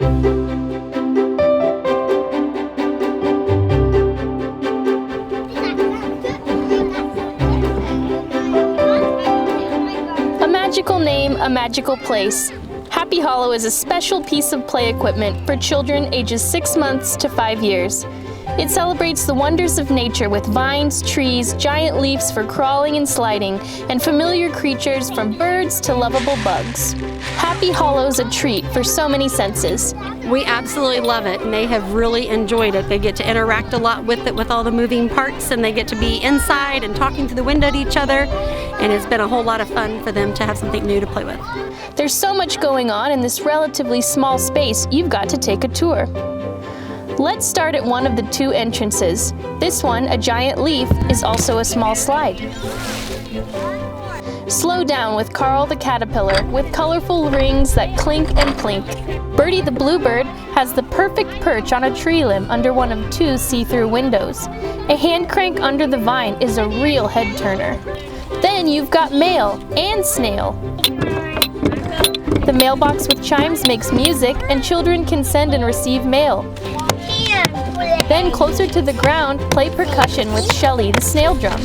A magical name, a magical place. Happy Hollow is a special piece of play equipment for children ages 6 months to 5 years. It celebrates the wonders of nature with vines, trees, giant leaps for crawling and sliding, and familiar creatures from birds to lovable bugs. Happy Hollow's a treat for so many senses. We absolutely love it, and they have really enjoyed it. They get to interact a lot with it, with all the moving parts, and they get to be inside and talking through the window to each other, and it's been a whole lot of fun for them to have something new to play with. There's so much going on in this relatively small space, you've got to take a tour. Let's start at one of the 2 entrances. This one, a giant leaf, is also a small slide. Slow down with Carl the caterpillar with colorful rings that clink and plink. Birdie the bluebird has the perfect perch on a tree limb under one of 2 see-through windows. A hand crank under the vine is a real head turner. Then you've got mail and snail. The mailbox with chimes makes music, and children can send and receive mail. Then closer to the ground, play percussion with Shelly the snail drum.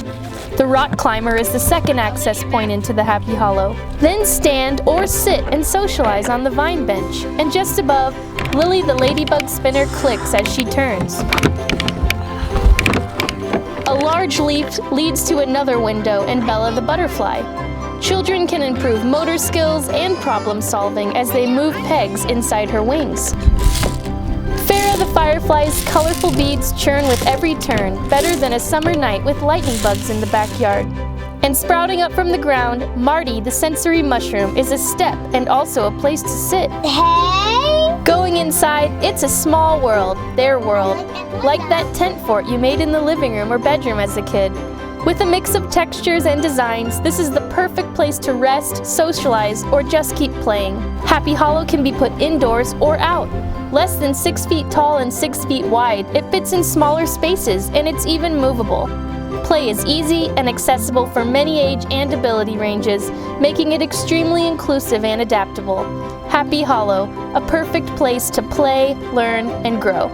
The rock climber is the second access point into the Happy Hollow. Then stand or sit and socialize on the vine bench. And just above, Lily the ladybug spinner clicks as she turns. A large leap leads to another window and Bella the butterfly. Children can improve motor skills and problem solving as they move pegs inside her wings. Farrah the firefly's colorful beads churn with every turn, better than a summer night with lightning bugs in the backyard. And sprouting up from the ground, Marty the sensory mushroom is a step and also a place to sit. Hey! Going inside, it's a small world, their world, like that tent fort you made in the living room or bedroom as a kid. With a mix of textures and designs, this is the perfect place to rest, socialize, or just keep playing. Happy Hollow can be put indoors or out. Less than 6 feet tall and 6 feet wide, it fits in smaller spaces and it's even movable. Play is easy and accessible for many age and ability ranges, making it extremely inclusive and adaptable. Happy Hollow, a perfect place to play, learn, and grow.